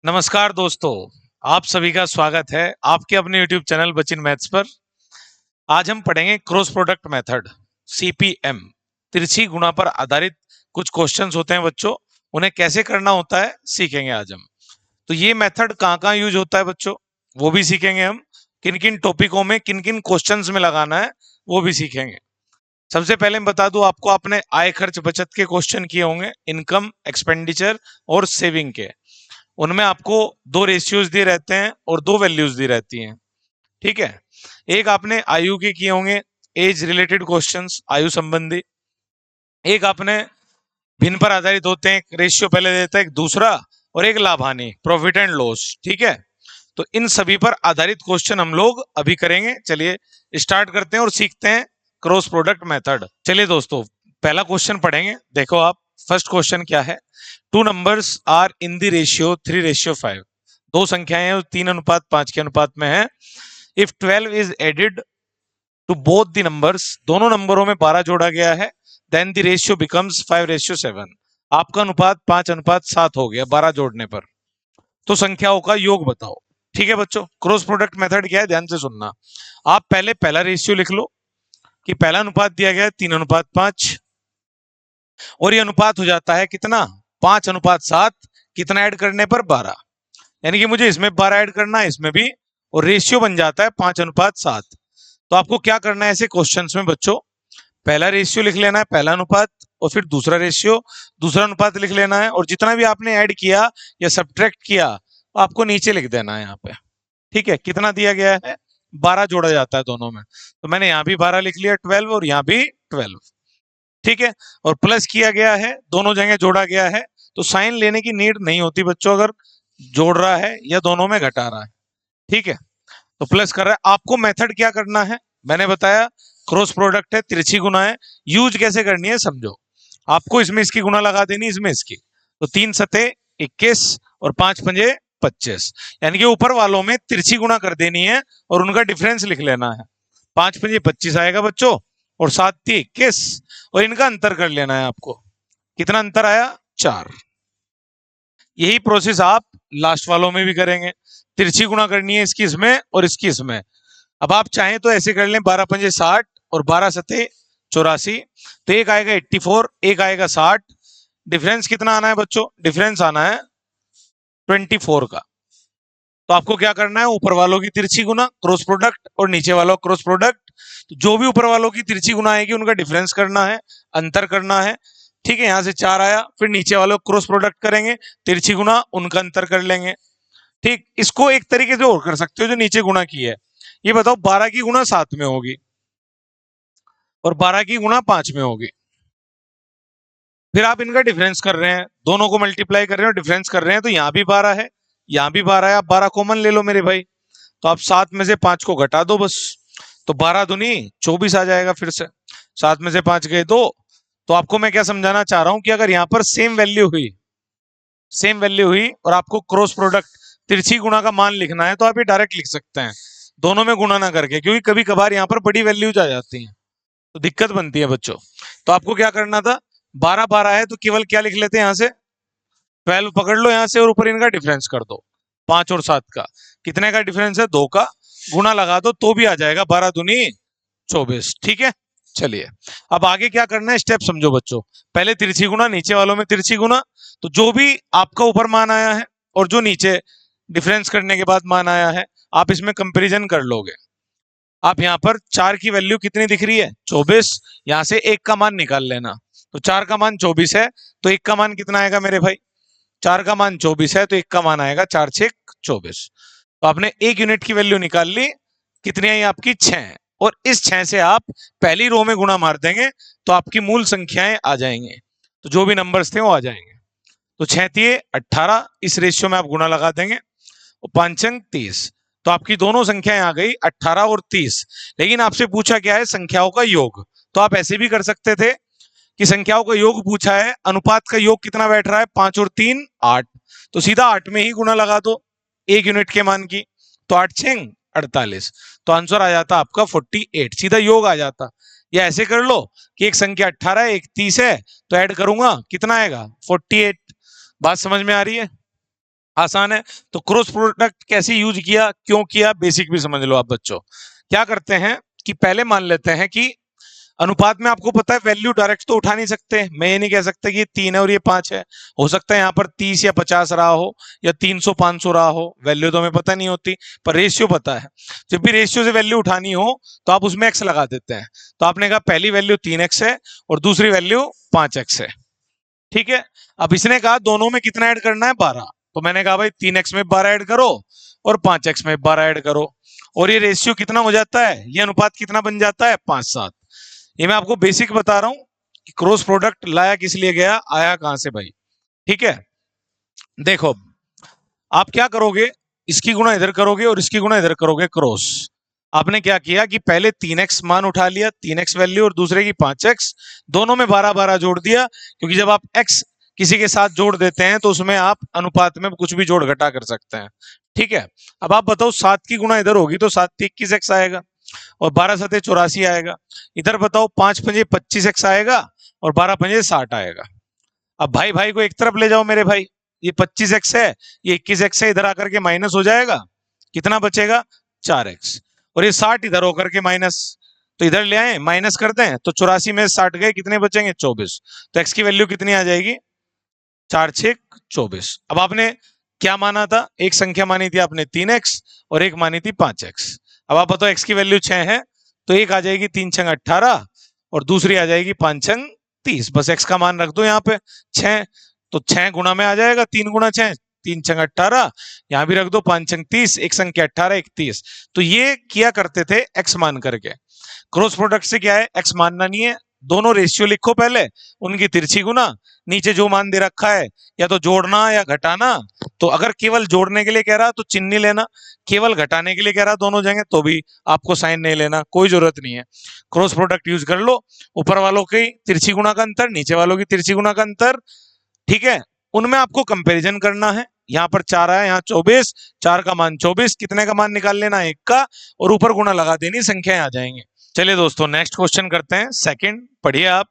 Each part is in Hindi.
नमस्कार दोस्तों, आप सभी का स्वागत है आपके अपने YouTube चैनल बचिन मैथ्स पर। आज हम पढ़ेंगे क्रॉस प्रोडक्ट मेथड CPM। तिरछी गुणा पर आधारित कुछ क्वेश्चंस होते हैं बच्चों, उन्हें कैसे करना होता है सीखेंगे आज हम। तो ये मेथड कहाँ कहाँ यूज होता है बच्चों, वो भी सीखेंगे हम। किन किन टॉपिकों में किन किन क्वेश्चंस में लगाना है वो भी सीखेंगे। सबसे पहले मैं बता दूं आपको, आपने आय खर्च बचत के क्वेश्चन किए होंगे, इनकम एक्सपेंडिचर और सेविंग के। उनमें आपको दो रेशियोज दिए रहते हैं और दो वैल्यूज दी रहती हैं, ठीक है। एक आपने आयु के किए होंगे, एज रिलेटेड क्वेश्चंस, आयु संबंधी। एक आपने भिन्न पर आधारित होते हैं, रेशियो पहले देता है, एक दूसरा, और एक लाभ हानि, प्रॉफिट एंड लॉस, ठीक है। तो इन सभी पर आधारित क्वेश्चन हम लोग अभी करेंगे। चलिए स्टार्ट करते हैं और सीखते हैं क्रॉस प्रोडक्ट मेथड। चलिए दोस्तों, पहला क्वेश्चन पढ़ेंगे। देखो आप, फर्स्ट क्वेश्चन क्या है। Two numbers are in the ratio 3:5। दो संख्याएं हैं 3:5 के अनुपात में है। If 12 is added to both the numbers, दोनों नंबरों में 12 जोड़ा गया है, देन द रेशियो बिकम्स 5:7। आपका अनुपात 5:7 हो गया 12 जोड़ने पर। तो संख्याओं का योग बताओ। ठीक है बच्चों, क्रॉस प्रोडक्ट मेथड क्या है ध्यान से सुनना। आप पहले पहला रेशियो लिख लो कि पहला अनुपात दिया गया है 3:5, और ये अनुपात हो जाता है कितना, 5:7। कितना ऐड करने पर 12, यानी कि मुझे इसमें 12 ऐड करना है, इसमें भी, और रेशियो बन जाता है 5:7। तो आपको क्या करना है ऐसे क्वेश्चंस में बच्चों, पहला रेशियो लिख लेना है, पहला अनुपात, और फिर दूसरा रेशियो, दूसरा अनुपात लिख लेना है, और जितना भी आपने ऐड किया या सब्ट्रैक्ट किया आपको नीचे लिख देना है यहाँ पे। ठीक है, कितना दिया गया है, 12 जोड़ा जाता है दोनों में, तो मैंने यहाँ भी 12 लिख लिया, 12, और यहाँ भी 12। ठीक है, और प्लस किया गया है, दोनों जगह जोड़ा गया है, तो साइन लेने की नीड नहीं होती बच्चों, अगर जोड़ रहा है या दोनों में घटा रहा है। ठीक है, तो प्लस कर रहा है। आपको मेथड क्या करना है, मैंने बताया क्रॉस प्रोडक्ट है, तिरछी गुना है, यूज कैसे करनी है समझो। आपको इसमें इसकी गुना लगा देनी, इसमें इसकी, तो 3×7=21 और 5×5=25, यानी कि ऊपर वालों में तिरछी गुना कर देनी है और उनका डिफरेंस लिख लेना है। 5×5=25 आएगा बच्चों, और 7×3=21, और इनका अंतर कर लेना है आपको। कितना अंतर आया, 4। यही प्रोसेस आप लास्ट वालों में भी करेंगे। तिरछी गुणा करनी है इसकी इसमें और इसकी इसमें। अब आप चाहें तो ऐसे कर लें, 12×5=60 और 12×7=84, तो एक आएगा 84, एक आएगा 60। डिफरेंस कितना आना है बच्चों, डिफरेंस आना है 24 का। तो आपको क्या करना है, ऊपर वालों की तिरछी गुना क्रॉस प्रोडक्ट और नीचे वालों क्रॉस प्रोडक्ट। तो जो भी ऊपर वालों की तिरछी गुना आएगी उनका डिफरेंस करना है, अंतर करना है। ठीक है, यहां से 4 आया, फिर नीचे वालों क्रॉस प्रोडक्ट करेंगे, तिरछी गुना, उनका अंतर कर लेंगे। ठीक, इसको एक तरीके से और कर सकते हो, जो नीचे गुणा की है। ये बताओ 12 की गुणा 7 में होगी और 12 की गुणा 5 में होगी। फिर आप इनका डिफरेंस कर रहे हैं, दोनों को मल्टीप्लाई कर रहे हैं और डिफरेंस कर रहे हैं, तो यहां भी 12 है, यहां भी 12 है। आप 12 कॉमन ले लो मेरे भाई, तो आप 7 में से 5 को घटा दो बस, तो 12×2 = 24 आ जाएगा। फिर से 7 में से 5 गए 2। तो आपको मैं क्या समझाना चाह रहा हूं कि अगर यहां पर सेम वैल्यू हुई और आपको क्रॉस प्रोडक्ट तिरछी गुणा का मान लिखना है, तो आप ये डायरेक्ट लिख सकते हैं, दोनों में गुणा ना करके, क्योंकि कभी कभार यहाँ पर बड़ी वैल्यूज आ जाती हैं तो दिक्कत बनती है बच्चों। तो आपको क्या करना था, 12 है तो केवल क्या लिख लेते हैं, यहाँ से 12 पकड़ लो यहाँ से, और ऊपर इनका डिफरेंस कर दो, 5 और 7 का। कितने का डिफरेंस है, 2 का। गुणा लगा दो तो भी आ जाएगा, 12×2=24। ठीक है, चलिए अब आगे क्या करना है, स्टेप समझो बच्चों। पहले तिरछी गुना, नीचे वालों में तिरछी गुना, तो जो भी आपका ऊपर मान आया है और जो नीचे डिफरेंस करने के बाद मान आया है, आप इसमें कंपैरिजन कर लोगे। आप यहाँ पर 4 की वैल्यू कितनी दिख रही है, 24, यहां से 1 का मान निकाल लेना। तो 4 का मान 24 है, तो 1 का मान कितना आएगा मेरे भाई, 4 का मान 24 है, तो 1 का मान आएगा 4×6=24। तो आपने 1 यूनिट की वैल्यू निकाल ली, कितनी आई आपकी, 6। और इस 6 से आप पहली रो में गुणा मार देंगे, तो आपकी मूल संख्याएं आ जाएंगे, तो जो भी नंबर्स थे वो आ जाएंगे। तो 6×3=18, इस रेशियो में आप गुणा लगा देंगे, और 5×30, तो आपकी दोनों संख्याएं आ गई 18 और 30। लेकिन आपसे पूछा क्या है, संख्याओं का योग। तो आप ऐसे भी कर सकते थे कि संख्याओं का योग पूछा है, अनुपात का योग कितना बैठ रहा है, 5 और 3 8, तो सीधा 8 में ही गुणा लगा दो 1 यूनिट के मान की, तो 8×6=48, तो आंसर आ जाता आपका 48, सीधा योग आ जाता। या ऐसे कर लो कि एक संख्या 18 है, एक 30 है, तो ऐड करूंगा कितना आएगा, 48। बात समझ में आ रही है। आसान है। तो क्रॉस प्रोडक्ट कैसे यूज किया, क्यों किया, बेसिक भी समझ लो आप बच्चों। क्या करते हैं कि पहले मान लेते हैं कि अनुपात में आपको पता है वैल्यू डायरेक्ट तो उठा नहीं सकते। मैं ये नहीं कह सकता कि ये 3 है और ये 5 है। हो सकता है यहाँ पर 30 या 50 रहा हो या 300 500 रहा हो, वैल्यू तो हमें पता नहीं होती, पर रेशियो पता है। जब भी रेशियो से वैल्यू उठानी हो तो आप उसमें एक्स लगा देते हैं। तो आपने कहा पहली वैल्यू 3x है और दूसरी वैल्यू 5x है, ठीक है। अब इसने कहा दोनों में कितना ऐड करना है, 12। तो मैंने कहा भाई 3x में 12 ऐड करो और 5x में 12 ऐड करो, और ये रेशियो कितना हो जाता है, ये अनुपात कितना बन जाता है, 5:7। ये मैं आपको बेसिक बता रहा हूं कि क्रॉस प्रोडक्ट लाया किस लिए गया, आया कहां से भाई, ठीक है। देखो आप क्या करोगे, इसकी गुणा इधर करोगे और इसकी गुणा इधर करोगे क्रॉस। आपने क्या किया कि पहले 3x मान उठा लिया, 3x वैल्यू, और दूसरे की 5x, दोनों में 12-12 जोड़ दिया, क्योंकि जब आप x किसी के साथ जोड़ देते हैं तो उसमें आप अनुपात में कुछ भी जोड़ घटा कर सकते हैं, ठीक है। अब आप बताओ 7 की गुणा इधर होगी तो 7 21x आएगा और 12 सते 84 आएगा। इधर बताओ 5 पंजे 25x आएगा और 12 पंजे 60 आएगा। अब भाई भाई को एक तरफ ले जाओ मेरे भाई, ये 25x है, ये 21x है, इधर आकर के माइनस हो जाएगा, कितना बचेगा, 4x। और ये 60 इधर होकर के माइनस, तो इधर ले आए माइनस करते हैं, तो 84 में 60 गए, कितने बचेंगे, 24। तो x की वैल्यू कितनी आ जाएगी, 4×6 = 24। अब आपने क्या माना था, एक संख्या मानी थी आपने 3x और एक मानी थी 5x। अब आप बताओ x की वैल्यू 6 है, तो एक आ जाएगी 3×6 = 18 और दूसरी आ जाएगी 5×30। बस x का मान रख दो यहाँ पे 6, तो 6 गुणा में आ जाएगा, 3×6 3×18, यहां भी रख दो 5×30, एक संख्या 18 31। तो ये किया करते थे x मान करके। क्रॉस प्रोडक्ट से क्या है, x मानना नहीं है, दोनों रेशियो लिखो पहले, उनकी तिरछी गुना, नीचे जो मान दे रखा है या तो जोड़ना या घटाना। तो अगर केवल जोड़ने के लिए कह रहा तो चिन्ह नहीं लेना, केवल घटाने के लिए कह रहा दोनों जगह तो भी आपको साइन नहीं लेना, कोई जरूरत नहीं है। क्रॉस प्रोडक्ट यूज कर लो, ऊपर वालों की तिरछी गुना का अंतर, नीचे वालों की तिरछी गुना का अंतर, ठीक है, उनमें आपको कंपैरिजन करना है। यहाँ पर 4 आया, यहाँ 24, 4 का मान 24, कितने का मान निकाल लेना, 1 का, और ऊपर गुणा लगा देनी, संख्याएं आ जाएंगे। चलिए दोस्तों नेक्स्ट क्वेश्चन करते हैं, सेकंड पढ़िए आप।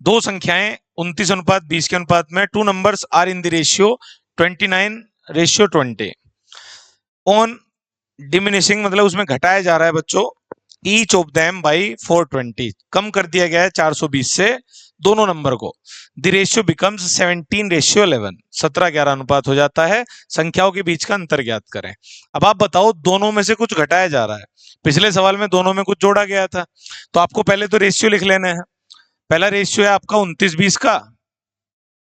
दो संख्याएं 29:20 के अनुपात में, two numbers are in the ratio 29:20 on diminishing, मतलब उसमें घटाया जा रहा है बच्चों, ईच ऑफ देम बाई 420, कम कर दिया गया है 420 से दोनों नंबर को। द रेशियो बिकम्स 17:11, 17:11 अनुपात हो जाता है। संख्याओं के बीच का अंतर ज्ञात करें। अब आप बताओ दोनों में से कुछ घटाया जा रहा है, पिछले सवाल में दोनों में कुछ जोड़ा गया था, तो आपको पहले तो रेशियो लिख लेना है। पहला रेशियो है आपका 29:20 का,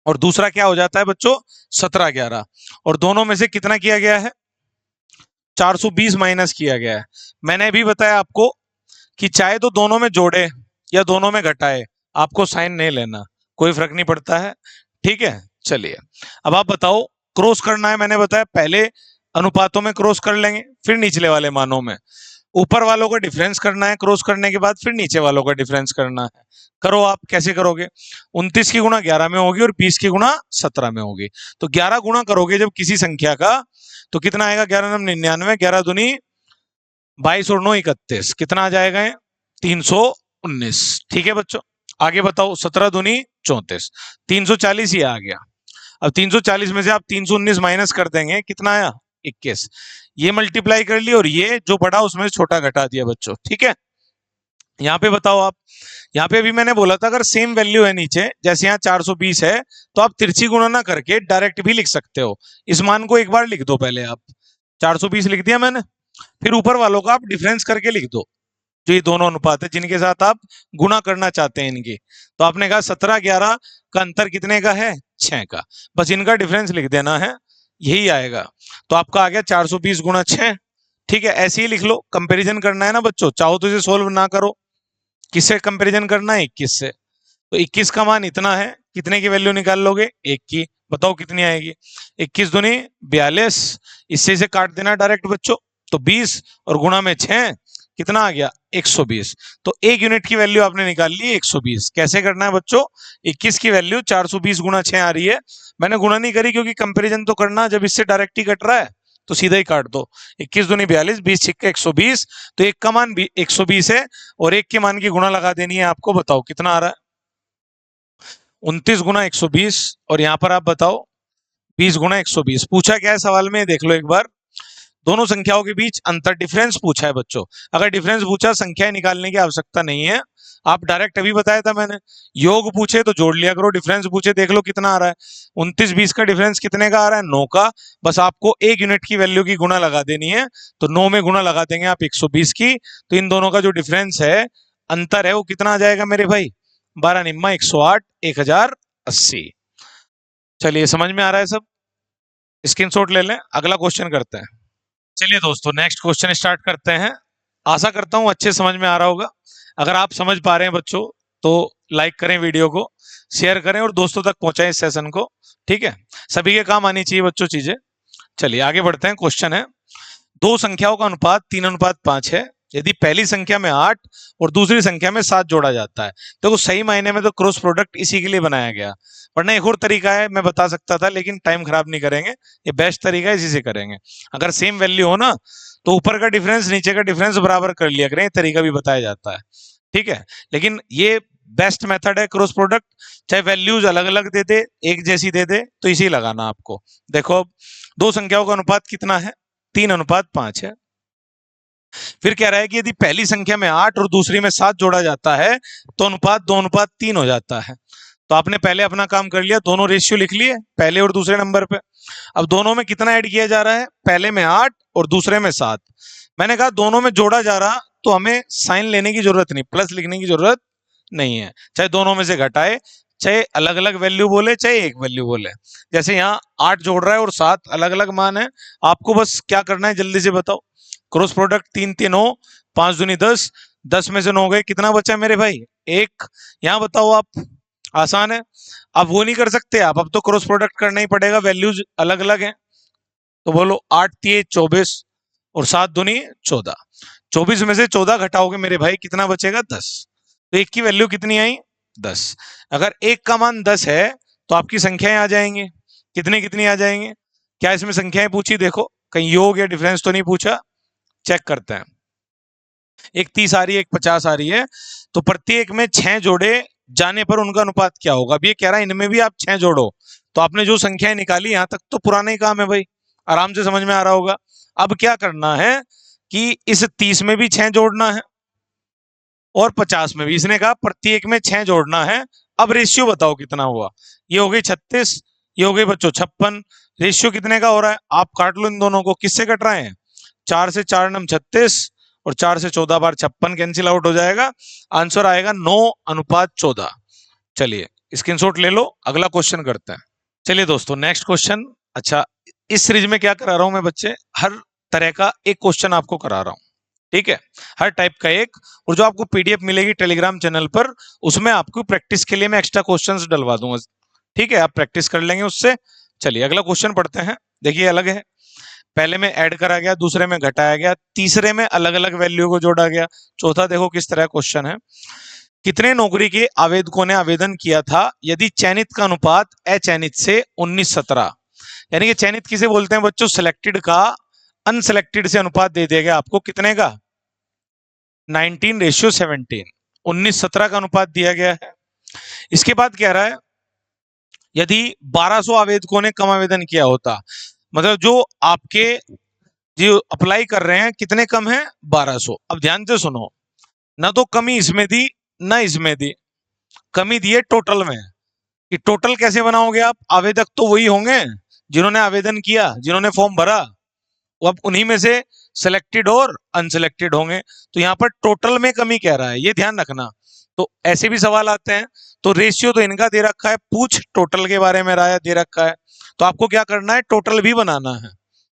और दूसरा क्या हो जाता है बच्चों, 17:11, और दोनों में से कितना किया गया है, 420 माइनस किया गया है। मैंने भी बताया आपको कि चाहे तो दोनों में जोड़े या दोनों में घटाए, आपको साइन नहीं लेना, कोई फर्क नहीं पड़ता है, ठीक है। चलिए अब आप बताओ, क्रॉस करना है, मैंने बताया पहले अनुपातों में क्रॉस कर लेंगे, फिर निचले वाले मानों में, ऊपर वालों का डिफरेंस करना है, क्रॉस करने के बाद फिर नीचे वालों का डिफरेंस करना है। करो आप, कैसे करोगे, 29 की गुणा 11 में होगी और 20 की गुणा 17 में होगी। तो 11 गुणा करोगे जब किसी संख्या का, तो कितना आएगा, 11×9 = 99, 11 दूनी 22 और 9 31, कितना आ जाएगा, 319, ठीक है बच्चों। आगे बताओ, 17 दूनी 34, 340 ये आ गया। अब 340 में से आप 319 माइनस कर देंगे, कितना आया, 21। ये मल्टीप्लाई कर लिया और ये जो बड़ा उसमें छोटा घटा दिया बच्चों, ठीक है। यहाँ पे बताओ आप, यहाँ पे भी मैंने बोला था अगर सेम वैल्यू है नीचे, जैसे यहाँ 420 है, तो आप तिरछी गुणा ना करके डायरेक्ट भी लिख सकते हो। इस मान को एक बार लिख दो, पहले आप 420 लिख दिया मैंने, फिर ऊपर वालों का आप डिफरेंस करके लिख दो, जो ये दोनों अनुपात है जिनके साथ आप गुणा करना चाहते हैं इनकी। तो आपने कहा 17-11 का अंतर कितने का है, 6 का, बस इनका डिफरेंस लिख देना है, यही आएगा। तो आपका आ गया 420 गुणा 6, ठीक है। ऐसे ही लिख लो, कंपैरिजन करना है ना बच्चों, चाहो तो इसे सोल्व ना करो, किससे कंपैरिजन करना है, 21 से। तो 21 का मान इतना है, कितने की वैल्यू निकाल लोगे, 1 की, बताओ कितनी आएगी, 21 दूनी 42, इससे इसे काट देना डायरेक्ट बच्चों, तो 20 और गुणा में 6, कितना आ गया, 120। तो 1 यूनिट की वैल्यू आपने निकाल ली 120। कैसे करना है बच्चों, 21 की वैल्यू 420 गुणा 6 आ रही है, मैंने गुणा नहीं करी क्योंकि कंपैरिजन तो करना, जब इससे डायरेक्ट ही कट रहा है तो सीधा ही काट दो, 21 दूनी 42, 20 छिक्के 120, तो एक का मान 120 है और एक के मान की गुणा लगा देनी है आपको, बताओ कितना आ रहा है, 29 गुणा 120, और यहां पर आप बताओ 20 गुणा 120 पूछा क्या है सवाल में, देख लो एक बार। दोनों संख्याओं के बीच अंतर डिफरेंस पूछा है बच्चों। अगर डिफरेंस पूछा, संख्या निकालने की आवश्यकता नहीं है, आप डायरेक्ट अभी बताया था मैंने, योग पूछे तो जोड़ लिया करो, डिफरेंस पूछे देख लो कितना आ रहा है। 29-20 का डिफरेंस कितने का आ रहा है, 9 का। बस आपको एक यूनिट की वैल्यू की गुणा लगा देनी है, तो 9 में गुणा लगा देंगे आप 120 की, तो इन दोनों का जो डिफरेंस है, अंतर है, वो कितना आ जाएगा मेरे भाई, 12 निम्मा 108, 1080। चलिए समझ में आ रहा है सब, स्क्रीनशॉट ले लें, अगला क्वेश्चन करते हैं। चलिए दोस्तों नेक्स्ट क्वेश्चन स्टार्ट करते हैं। आशा करता हूं अच्छे समझ में आ रहा होगा। अगर आप समझ पा रहे हैं बच्चों तो लाइक करें वीडियो को, शेयर करें और दोस्तों तक पहुंचाएं इस सेशन को। ठीक है, सभी के काम आनी चाहिए बच्चों चीजें। चलिए आगे बढ़ते हैं। क्वेश्चन है, दो संख्याओं का अनुपात 3:5 है, यदि पहली संख्या में 8 और दूसरी संख्या में 7 जोड़ा जाता है। देखो सही मायने में तो क्रॉस प्रोडक्ट इसी के लिए बनाया गया, वरना एक और तरीका है मैं बता सकता था, लेकिन टाइम खराब नहीं करेंगे, ये बेस्ट तरीका है, इसी से करेंगे। अगर सेम वैल्यू हो ना, तो ऊपर का डिफरेंस नीचे का डिफरेंस बराबर कर लिया करें, तरीका भी बताया जाता है। ठीक है, लेकिन ये बेस्ट मेथड है क्रॉस प्रोडक्ट, चाहे वैल्यूज अलग अलग दे दे एक जैसी दे दे तो इसी लगाना आपको। देखो अब दो संख्याओं का अनुपात कितना है, 3:5 है। फिर कह रहा है कि यदि पहली संख्या में 8 और दूसरी में 7 जोड़ा जाता है तो अनुपात 2:3 हो जाता है। तो आपने पहले अपना काम कर लिया, दोनों रेशियो लिख लिए पहले और दूसरे नंबर पे। अब दोनों में कितना ऐड किया जा रहा है, पहले में 8 और दूसरे में 7। मैंने कहा दोनों में जोड़ा जा रहा तो हमें साइन लेने की जरूरत नहीं, प्लस लिखने की जरूरत नहीं है, चाहे दोनों में से घटाए, चाहे अलग अलग वैल्यू बोले, चाहे एक वैल्यू बोले। जैसे यहाँ 8 जोड़ रहा है और 7 अलग अलग मान है, आपको बस क्या करना है जल्दी से बताओ। क्रॉस प्रोडक्ट 3 3 9, 5 दूनी 10, 10 में से 9 गए, कितना बचा मेरे भाई, एक। यहाँ बताओ आप, आसान है। अब वो नहीं कर सकते आप, अब तो क्रॉस प्रोडक्ट करना ही पड़ेगा, वैल्यूज अलग अलग हैं। तो बोलो 8 3 24 और 7 दूनी 14, 24 में से 14 घटाओगे मेरे भाई, कितना बचेगा, 10। तो एक की वैल्यू कितनी आई, 10। अगर एक का मान 10 है तो आपकी संख्याएं आ जाएंगी, कितनी कितनी आ जाएंगी। क्या इसमें संख्याएं पूछी, देखो कहीं योग या डिफरेंस तो नहीं पूछा, चेक करते हैं। एक 30 आ रही है, एक 50 आ रही है, तो प्रत्येक में 6 जोड़े जाने पर उनका अनुपात क्या होगा। अब ये कह रहा है इनमें भी आप 6 जोड़ो, तो आपने जो संख्याएं निकाली यहां तक तो पुराना ही काम है भाई, आराम से समझ में आ रहा होगा। अब क्या करना है कि इस 30 में भी 6 जोड़ना है और 50 में भी, इसने कहा प्रत्येक में 6 जोड़ना है। अब रेशियो बताओ कितना हुआ, ये हो गई 36, ये हो गई बच्चों 56। रेशियो कितने का हो रहा है, आप काट लो इन दोनों को, किससे कट रहे हैं, 4 से 4 नम 36 और 4 से 14 बार 56 कैंसिल आउट हो जाएगा, आंसर आएगा 9:14। चलिए स्क्रीनशॉट ले लो, अगला क्वेश्चन करते हैं। चलिए दोस्तों नेक्स्ट क्वेश्चन। अच्छा, इस सीरीज में क्या करा रहा हूं मैं बच्चे, हर तरह का एक क्वेश्चन आपको करा रहा हूं, ठीक है, हर टाइप का एक। और जो आपको पीडीएफ मिलेगी टेलीग्राम चैनल पर, उसमें आपको प्रैक्टिस के लिए मैं एक्स्ट्रा क्वेश्चंस डलवा दूंगा। ठीक है, आप प्रैक्टिस कर लेंगे उससे। चलिए अगला क्वेश्चन पढ़ते हैं। देखिए अलग है, पहले में ऐड करा गया, दूसरे में घटाया गया, तीसरे में अलग अलग वैल्यू को जोड़ा गया, चौथा देखो किस तरह क्वेश्चन है। कितने नौकरी के आवेदकों ने आवेदन किया था यदि चयनित का अनुपात अचयनित से 19:17, यानी कि चयनित किसे बोलते हैं बच्चों, सिलेक्टेड का अनसिलेक्टेड से अनुपात दे दिया गया आपको, कितने का, 19:17, 19:17 का अनुपात दिया गया है। इसके बाद कह रहा है यदि 1200 आवेदकों ने कम आवेदन किया होता, मतलब जो आपके जो अप्लाई कर रहे हैं कितने कम है, 1200। अब ध्यान से सुनो, ना तो कमी इसमें दी ना इसमें दी, कमी दी है टोटल में। कि टोटल कैसे बनाओगे आप, आवेदक तो वही होंगे जिन्होंने आवेदन किया, जिन्होंने फॉर्म भरा, वो अब उन्हीं में से सिलेक्टेड और अनसिलेक्टेड होंगे। तो यहाँ पर टोटल में कमी कह रहा है, ये ध्यान रखना। तो ऐसे भी सवाल आते हैं, तो रेशियो तो इनका दे रखा है, पूछ टोटल के बारे में राय दे रखा है, तो आपको क्या करना है, टोटल भी बनाना है।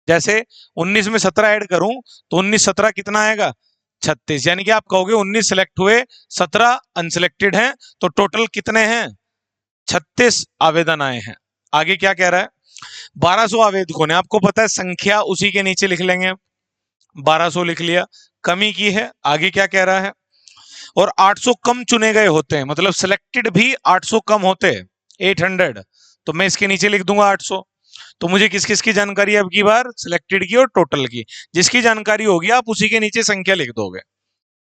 जैसे 19 में 17 ऐड करूं तो 19-17 कितना आएगा, 36, यानी कि आप कहोगे 19 सिलेक्ट हुए, 17 अनसिलेक्टेड हैं, तो टोटल कितने हैं, 36 आवेदन आए हैं। आगे क्या कह रहा है, 1200 आवेदकों ने, आपको पता है संख्या उसी के नीचे लिख लेंगे, 1200 लिख लिया, कमी की है। आगे क्या कह रहा है, और 800 कम चुने गए होते हैं, मतलब सिलेक्टेड भी 800 कम होते हैं, 800, तो मैं इसके नीचे लिख दूंगा 800। तो मुझे किस किस की जानकारी, अब की बार सिलेक्टेड की और टोटल की, जिसकी जानकारी होगी आप उसी के नीचे संख्या लिख दोगे।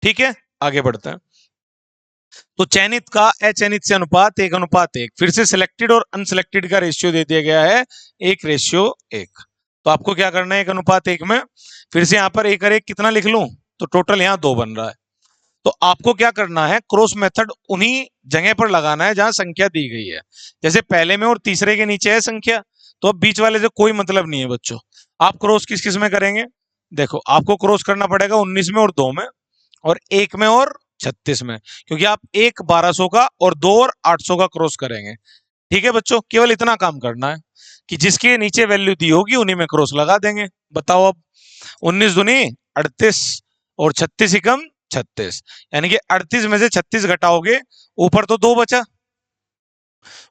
ठीक है, आगे बढ़ते हैं। तो चयनित का अचयनित से अनुपात 1:1। फिर से सिलेक्टेड और अनसिलेक्टेड का रेशियो दे दिया गया है 1:1। तो आपको क्या करना है 1:1 में। फिर से यहाँ पर 1:1 कितना लिख लूं, तो टोटल यहाँ 2 बन रहा है। तो आपको क्या करना है, क्रॉस मेथड उन्हीं जगह पर लगाना है जहां संख्या दी गई है। जैसे पहले में और तीसरे के नीचे है संख्या, तो अब बीच वाले से कोई मतलब नहीं है बच्चों। आप क्रॉस किस किस में करेंगे, देखो आपको क्रॉस करना पड़ेगा 19 में और 2 में, और 1 में और 36 में, क्योंकि आप 1 1200 का और 2 और 800 का क्रॉस करेंगे। ठीक है बच्चों, केवल इतना काम करना है कि जिसके नीचे वैल्यू दी होगी उन्हीं में क्रॉस लगा देंगे। बताओ अब, 19 दूनी 38 और 36 एकम 36, यानी कि 38 में से 36 घटाओगे, ऊपर तो 2 बचा,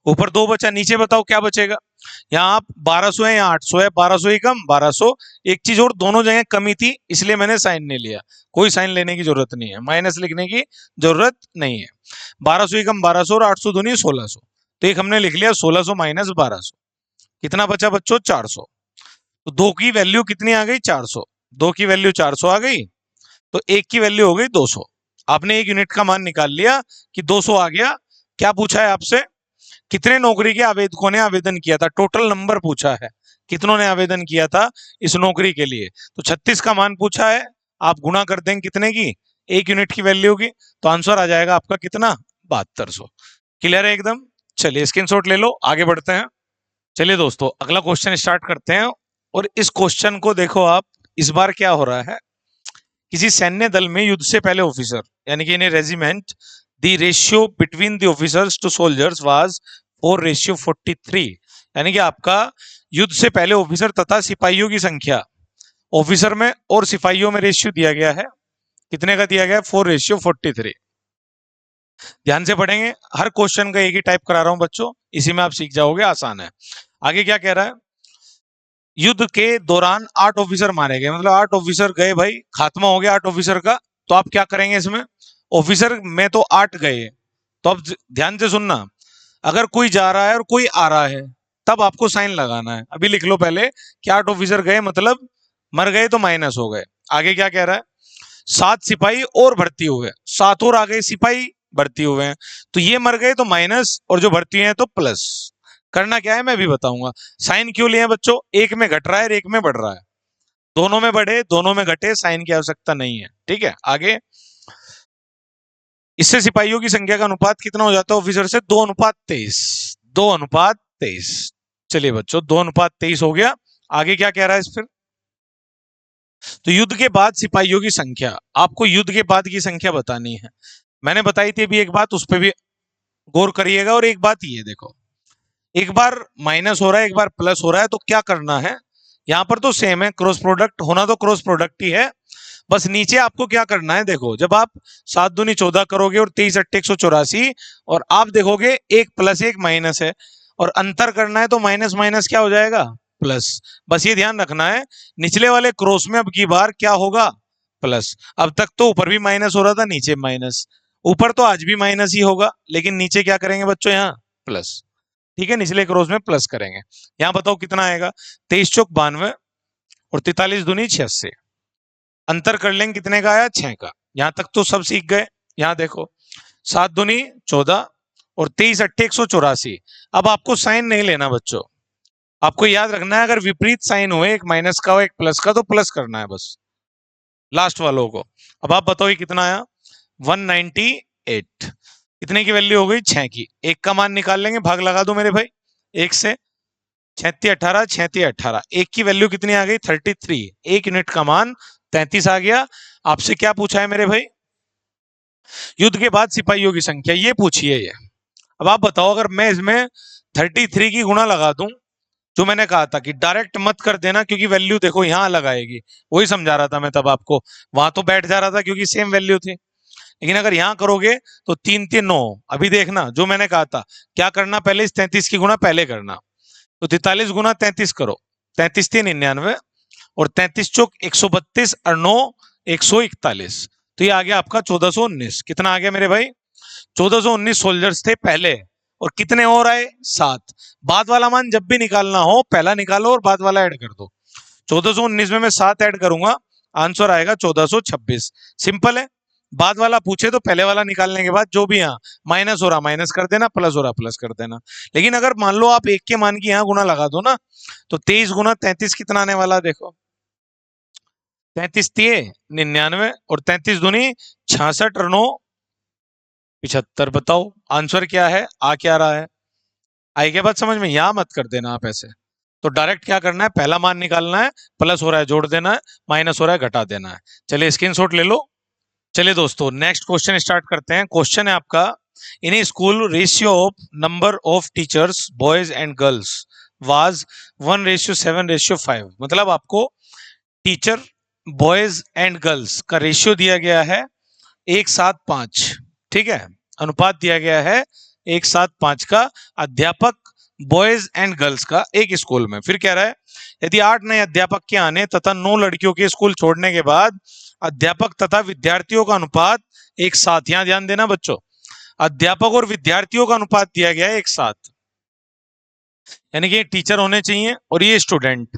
ऊपर 2 बचा, नीचे बताओ क्या बचेगा। यहाँ आप 1200 है, यहाँ 800 है, 1200 ही कम 1200। एक चीज और, दोनों जगह कमी थी इसलिए मैंने साइन नहीं लिया, कोई साइन लेने की जरूरत नहीं है, माइनस लिखने की जरूरत नहीं है। 1200 ही कम 1200 और 800 दूनी 1600, तो एक हमने लिख लिया 1600 माइनस 1200। कितना बचा बच्चों, 400। तो 2 की वैल्यू कितनी आ गई, 400। 2 की वैल्यू 400 आ गई, तो 1 की वैल्यू हो गई 200। आपने 1 यूनिट का मान निकाल लिया कि 200 आ गया। क्या पूछा है आपसे, कितने नौकरी के आवेदकों ने आवेदन किया था, टोटल नंबर पूछा है, कितनों ने आवेदन किया था इस नौकरी के लिए। तो 36 का मान पूछा है, आप गुणा कर देंगे कितने की, 1 यूनिट की वैल्यू की, तो आंसर आ जाएगा आपका कितना, 7200। क्लियर है एकदम। चलिए स्क्रीनशॉट ले लो, आगे बढ़ते हैं। चलिए दोस्तों अगला क्वेश्चन स्टार्ट करते हैं। और इस क्वेश्चन को देखो आप, इस बार क्या हो रहा है, किसी सैन्य दल में युद्ध से पहले ऑफिसर, यानी कि in a regiment the ratio between the officers to soldiers was 4:43। यानी कि आपका युद्ध से पहले ऑफिसर तथा सिपाहियों की संख्या, ऑफिसर में और सिपाहियों में रेशियो दिया गया है, कितने का दिया गया है, 4:43। ध्यान से पढ़ेंगे, हर क्वेश्चन का एक ही टाइप करा रहा हूं बच्चों, इसी में आप सीख जाओगे, आसान है। आगे क्या कह रहा है, युद्ध के दौरान 8 ऑफिसर मारे गए, मतलब 8 ऑफिसर गए भाई, खात्मा हो गया 8 ऑफिसर का। तो आप क्या करेंगे इसमें, ऑफिसर में तो 8 गए, तो अब ध्यान से सुनना, अगर कोई जा रहा है और कोई आ रहा है तब आपको साइन लगाना है। अभी लिख लो पहले कि 8 ऑफिसर गए मतलब मर गए तो माइनस हो गए। आगे क्या कह रहा है, 7 सिपाही और भर्ती हुए, 7 और आ गए सिपाही भर्ती हुए हैं, तो ये मर गए तो माइनस, और जो भर्ती हैं तो प्लस। करना क्या है मैं भी बताऊंगा। साइन क्यों लिए बच्चों, एक में घट रहा है और एक में बढ़ रहा है, दोनों में बढ़े दोनों में घटे, साइन की आवश्यकता नहीं है। ठीक है, आगे इससे सिपाहियों की संख्या का अनुपात कितना हो जाता है ऑफिसर से, 2:23। 2:23। चलिए बच्चों 2:23 हो गया। आगे क्या कह रहा है इस फिर, तो युद्ध के बाद सिपाहियों की संख्या, आपको युद्ध के बाद की संख्या बतानी है। मैंने बताई थी अभी एक बात, उस पर भी गौर करिएगा। और एक बात ये देखो, एक बार माइनस हो रहा है एक बार प्लस हो रहा है, तो क्या करना है, यहां पर तो सेम है, क्रॉस प्रोडक्ट होना तो क्रॉस प्रोडक्ट ही है, बस नीचे आपको क्या करना है, देखो जब आप 7 दूनी 14 करोगे और 23 8 184, और आप देखोगे एक प्लस एक माइनस है, और अंतर करना है तो माइनस माइनस क्या हो जाएगा, प्लस। बस ये ध्यान रखना है, निचले वाले क्रॉस में अब की बार क्या होगा, प्लस। अब तक तो ऊपर भी माइनस हो रहा था नीचे माइनस, ऊपर तो आज भी माइनस ही होगा, लेकिन नीचे क्या करेंगे बच्चों, यहाँ प्लस। ठीक है, निचले क्रॉस में प्लस करेंगे। यहां बताओ कितना आएगा, 23 चौक 92 और 43 दूनी 86, अंतर कर लेंगे कितने का आया, 6 का। यहां तक तो सब सीख गए। यहां देखो 7 दूनी 14 और 23 8 184। अब आपको साइन नहीं लेना बच्चों, आपको याद रखना है अगर विपरीत साइन हुए, एक माइनस का हो एक प्लस का, तो प्लस करना है बस लास्ट वालों को। अब आप बताओ ये कितना आया, 198। कितने की वैल्यू हो गई, 6 की। एक का मान निकाल लेंगे, भाग लगा दो मेरे भाई, एक से 36 18 36 18, एक की वैल्यू कितनी आ गई, 33। एक यूनिट का मान 33 आ गया। आपसे क्या पूछा है मेरे भाई, युद्ध के बाद सिपाहियों की संख्या, ये पूछी है ये। अब आप बताओ, अगर मैं इसमें 33 की गुणा लगा दूं, जो मैंने कहा था कि डायरेक्ट मत कर देना, क्योंकि वैल्यू देखो यहां अलग आएगी, वही समझा रहा था मैं तब आपको, वहां तो बैठ जा रहा था क्योंकि सेम वैल्यू थी। लेकिन अगर यहां करोगे तो 3 3 9, अभी देखना जो मैंने कहा था, क्या करना, पहले इस 33 की गुणा पहले करना, तो 43 गुना 33 करो, 33 3 99 और 33 चौक 132 और 9 141, तो ये आ गया आपका 1419। कितना आ गया मेरे भाई, 1419 सोल्जर्स थे पहले, और कितने और आए, 7। बाद वाला मान जब भी निकालना हो पहला निकालो और बाद वाला ऐड कर दो। 1419 में मैं 7 ऐड करूंगा, आंसर आएगा 1426। सिंपल है। बाद वाला पूछे तो पहले वाला निकालने के बाद जो भी यहाँ माइनस हो रहा माइनस कर देना, प्लस हो रहा प्लस कर देना। लेकिन अगर मान लो आप एक के मान की यहाँ गुना लगा दो ना, तो 23 गुना 33 कितना आने वाला देखो, 33 तिये 99 और 33 दूनी 66 और 9 75। बताओ आंसर क्या है, आ क्या रहा है? आई के बाद समझ में, यहां मत कर देना आप ऐसे। तो डायरेक्ट क्या करना है, पहला मान निकालना है, प्लस हो रहा है जोड़ देना है, माइनस हो रहा है घटा देना है। चलिए स्क्रीनशॉट ले लो। चलिए दोस्तों नेक्स्ट क्वेश्चन स्टार्ट करते हैं। क्वेश्चन है आपका, in a school ratio of number of teachers boys and girls was 1:7:5। मतलब आपको टीचर बॉयज एंड गर्ल्स का रेशियो दिया गया है 1:7:5, ठीक है, अनुपात दिया गया है 1:7:5 का, अध्यापक बॉयज एंड गर्ल्स का एक स्कूल में। फिर कह रहा है यदि 8 नए अध्यापक के आने तथा 9 लड़कियों के स्कूल छोड़ने के बाद अध्यापक तथा विद्यार्थियों का अनुपात 1:7, यहां ध्यान देना बच्चों, अध्यापक और विद्यार्थियों का अनुपात दिया गया है 1:7, यानी कि टीचर होने चाहिए और ये स्टूडेंट,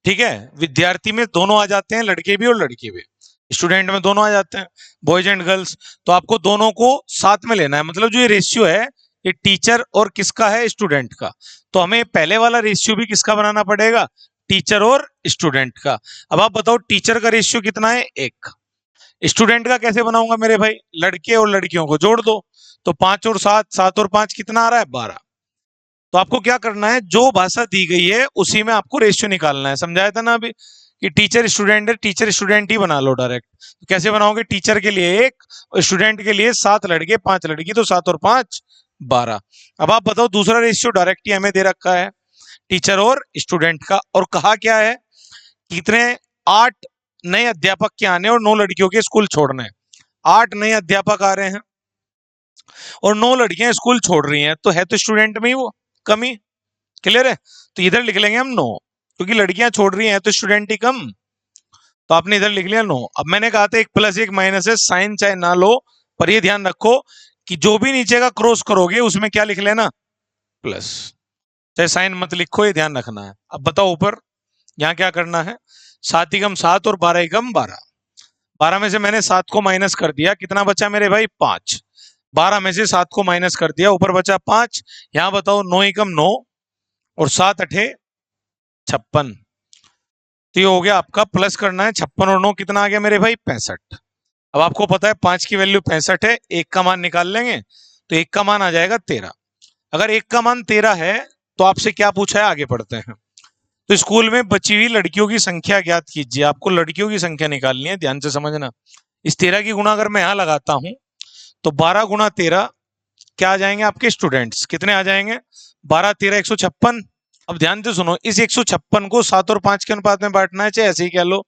ठीक है। विद्यार्थी में दोनों आ जाते हैं, लड़के भी और लड़की भी, स्टूडेंट में दोनों आ जाते हैं, बॉयज एंड गर्ल्स। तो आपको दोनों को साथ में लेना है, मतलब जो ये रेशियो है ये टीचर और किसका है, स्टूडेंट का। तो हमें पहले वाला रेशियो भी किसका बनाना पड़ेगा, टीचर और स्टूडेंट का। अब आप बताओ टीचर का रेशियो कितना है, 1। स्टूडेंट का कैसे बनाऊंगा मेरे भाई, लड़के और लड़कियों को जोड़ दो, तो 5 और 7, 7 और 5 कितना आ रहा है, 12। तो आपको क्या करना है, जो भाषा दी गई है उसी में आपको रेशियो निकालना है। समझाया था ना अभी कि टीचर स्टूडेंट है, टीचर स्टूडेंट ही बना लो डायरेक्ट। तो कैसे बनाओगे, टीचर के लिए 1 और स्टूडेंट के लिए 7 लड़के 5 लड़की, तो 7 और 5 12। अब आप बताओ दूसरा रेशियो डायरेक्ट ही हमें दे रखा है टीचर और स्टूडेंट का, और कहा क्या है, कितने 8 नए अध्यापक के आने और 9 लड़कियों के स्कूल छोड़ने। 8 नए अध्यापक आ रहे हैं और 9 लड़कियां स्कूल छोड़ रही हैं, तो है तो स्टूडेंट में ही वो कमी, क्लियर है। तो इधर लिख लेंगे हम 9, क्योंकि लड़कियां छोड़ रही हैं तो स्टूडेंट ही कम, तो आपने इधर लिख लिया 9। अब मैंने कहा था एक प्लस एक माइनस है, साइन चाहे ना लो, पर ये ध्यान रखो कि जो भी नीचे का क्रॉस करोगे उसमें क्या लिख लेना, प्लस, चाहे साइन मत लिखो, ये ध्यान रखना है। अब बताओ ऊपर यहाँ क्या करना है, 7 एकम 7 और 12 एकम 12। 12 में से मैंने 7 को माइनस कर दिया, कितना बचा मेरे भाई, 5। 12 में से 7 को माइनस कर दिया, ऊपर बचा 5। यहां बताओ 9 एकम 9 और 7 अठे 56। तो ये हो गया आपका, प्लस करना है 56 और 9 कितना आ गया मेरे भाई, 65। अब आपको पता है 5 की वैल्यू 65 है, 1 का मान निकाल लेंगे तो 1 का मान आ जाएगा 13। अगर 1 का मान 13 है तो आपसे क्या पूछा है, आगे पढ़ते हैं। तो स्कूल में बची हुई लड़कियों की संख्या ज्ञात कीजिए, आपको लड़कियों की संख्या निकालनी है, ध्यान से समझना। इस 13 की गुणा अगर मैं यहां लगाता हूं तो 12 गुणा 13 क्या आ जाएंगे आपके स्टूडेंट्स, कितने आ जाएंगे, 12 13 156। अब ध्यान से सुनो, इस 156 को 7 और 5 के अनुपात में बांटना है, चाहे ऐसे ही कह लो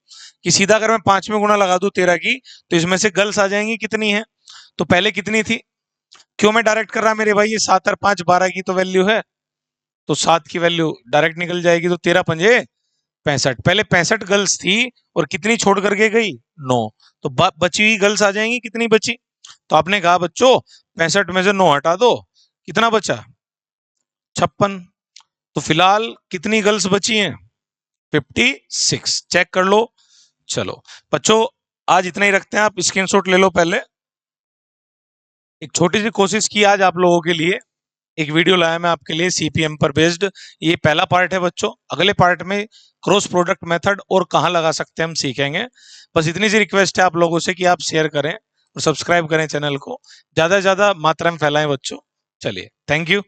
कि सीधा अगर मैं 5 में गुणा लगा दूं 13 की, तो इसमें से गर्ल्स आ जाएंगी, कितनी है, तो पहले कितनी थी, क्यों मैं डायरेक्ट कर रहा मेरे भाई, ये 7 और 5 12 की तो वैल्यू है, तो 7 की वैल्यू डायरेक्ट निकल जाएगी, तो 13 पंजे 65। पहले 65 गर्ल्स थी और कितनी छोड़ करके गई, 9। तो बची हुई गर्ल्स आ जाएंगी, कितनी बची, तो आपने कहा बच्चों 65 में से 9 हटा दो, कितना बचा, 56। तो फिलहाल कितनी गर्ल्स बची हैं, 56, चेक कर लो। चलो बच्चों आज इतना ही रखते हैं, आप स्क्रीनशॉट ले लो। पहले एक छोटी सी कोशिश की आज आप लोगों के लिए, एक वीडियो लाया मैं आपके लिए सीपीएम पर बेस्ड, ये पहला पार्ट है बच्चों। अगले पार्ट में क्रॉस प्रोडक्ट मेथड और कहां लगा सकते हैं हम सीखेंगे। बस इतनी सी रिक्वेस्ट है आप लोगों से कि आप शेयर करें और सब्सक्राइब करें चैनल को, ज्यादा से ज्यादा मात्रा में फैलाएं बच्चों। चलिए थैंक यू।